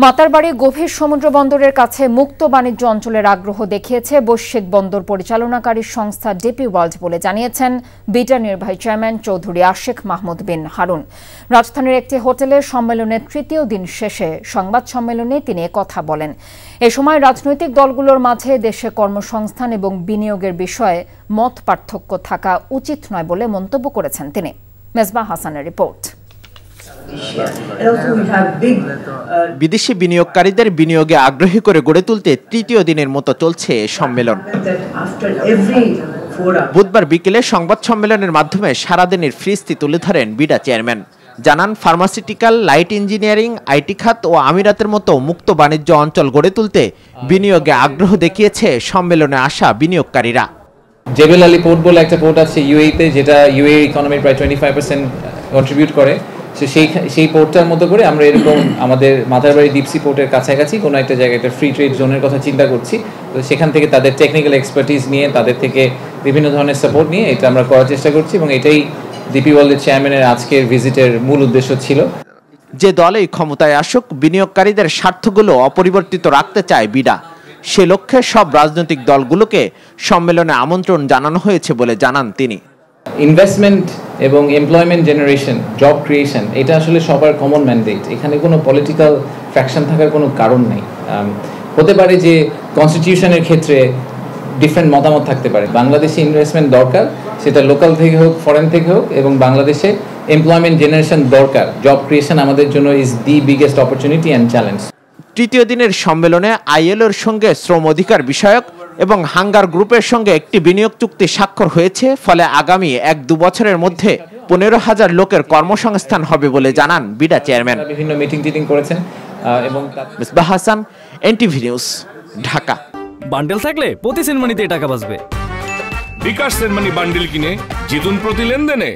মাতারবাড়ি গভীর সমুদ্র বন্দরের কাছে মুক্ত বাণিজ্য অঞ্চলের আগ্রহ দেখিয়েছে বৈশ্বিক বন্দর পরিচালনাকারী সংস্থা ডিপি ওয়ার্ল্ড বলে জানিয়েছেন বিটা নির্বাহী চেয়ারম্যান চৌধুরী আশেক মাহমুদ বিন হারুন। রাজধানীর একটি হোটেলের সম্মেলনের তৃতীয় দিন শেষে সংবাদ সম্মেলনে তিনি কথা বলেন। এ সময় রাজনৈতিক দলগুলোর মাঝে দেশে কর্মসংস্থান এবং বিনিয়োগের বিষয়ে মত পার্থক্য থাকা উচিত নয় বলে মন্তব্য করেছেন তিনি। মেজবাহ হাসানের রিপোর্ট। বিদেশি বিনিয়োগকারীদের বিনিয়োগে আগ্রহী করে গড়ে তুলতে তৃতীয় দিনের মতো চলছে সম্মেলন। বুধবার বিকেলে সংবাদ সম্মেলনের মাধ্যমে সারাদিনের ফিরিস্তি তুলে ধরেন বিডা চেয়ারম্যান। জানান, ফার্মাসিউটিক্যাল, লাইট ইঞ্জিনিয়ারিং, আইটি খাত ও আমিরাতের মতো মুক্ত বাণিজ্য অঞ্চল গড়ে তুলতে বিনিয়োগে আগ্রহ দেখিয়েছে সম্মেলনে আসা বিনিয়োগকারীরা। জেবেল আলী পোর্ট বলে একটা পোর্ট আছে ইউএইতে, যেটা ইউএই ইকোনমির প্রায় 25% কন্ট্রিবিউট করে। সেই পোর্টটার মতো করে আমরা এরকম আমাদের মাতারবাড়ি ডিপসি পোর্টের কাছাকাছি কোনো একটা জায়গায় একটা ফ্রি ট্রেড জোনের কথা চিন্তা করছি। তো সেখান থেকে তাদের টেকনিক্যাল এক্সপার্টিস নিয়ে, তাদের থেকে বিভিন্ন ধরনের সাপোর্ট নিয়ে এটা আমরা করার চেষ্টা করছি, এবং এটাই ডিপি ওয়ার্ল্ডের চেয়ারম্যানের আজকের ভিজিটের মূল উদ্দেশ্য ছিল। যে দলেই ক্ষমতায় আসুক, বিনিয়োগকারীদের স্বার্থগুলো অপরিবর্তিত রাখতে চায় বিডা। সে লক্ষ্যে সব রাজনৈতিক দলগুলোকে সম্মেলনে আমন্ত্রণ জানানো হয়েছে বলে জানান তিনি। ইনভেস্টমেন্ট এবং এমপ্লয়মেন্ট জেনারেশন, জব ক্রিয়েশন, এটা আসলে সবার কমন ম্যান্ডেট। এখানে কোনো পলিটিক্যাল ফ্র্যাকশন থাকার কোনো কারণ নেই। হতে পারে যে কনস্টিটিউশনের ক্ষেত্রে ডিফারেন্ট মতামত থাকতে পারে। বাংলাদেশে ইনভেস্টমেন্ট দরকার, সেটা লোকাল থেকে হোক, ফরেন থেকে হোক, এবং বাংলাদেশে এমপ্লয়মেন্ট জেনারেশন দরকার। জব ক্রিয়েশন আমাদের জন্য is the biggest opportunity and challenge. তৃতীয় দিনের সম্মেলনে আইএলওর সঙ্গে শ্রম অধিকার বিষয়ক এবং হাঙ্গার গ্রুপের সঙ্গে একটি বিনিয়োগ চুক্তি স্বাক্ষর হয়েছে। ফলে আগামী 1-2 বছরের মধ্যে 15,000 লোকের কর্মসংস্থান হবে বলে জানান বিডা চেয়ারম্যান। বিভিন্ন মিটিং করেছেন এবং Mezbah Hasan, NTV news, Dhaka. Bundle থাকলে প্রতি সেনমানিতে টাকা বাঁচবে। বিকাশ সেনমানি বান্ডেল কিনে জিতুন প্রতি লেনদেনে।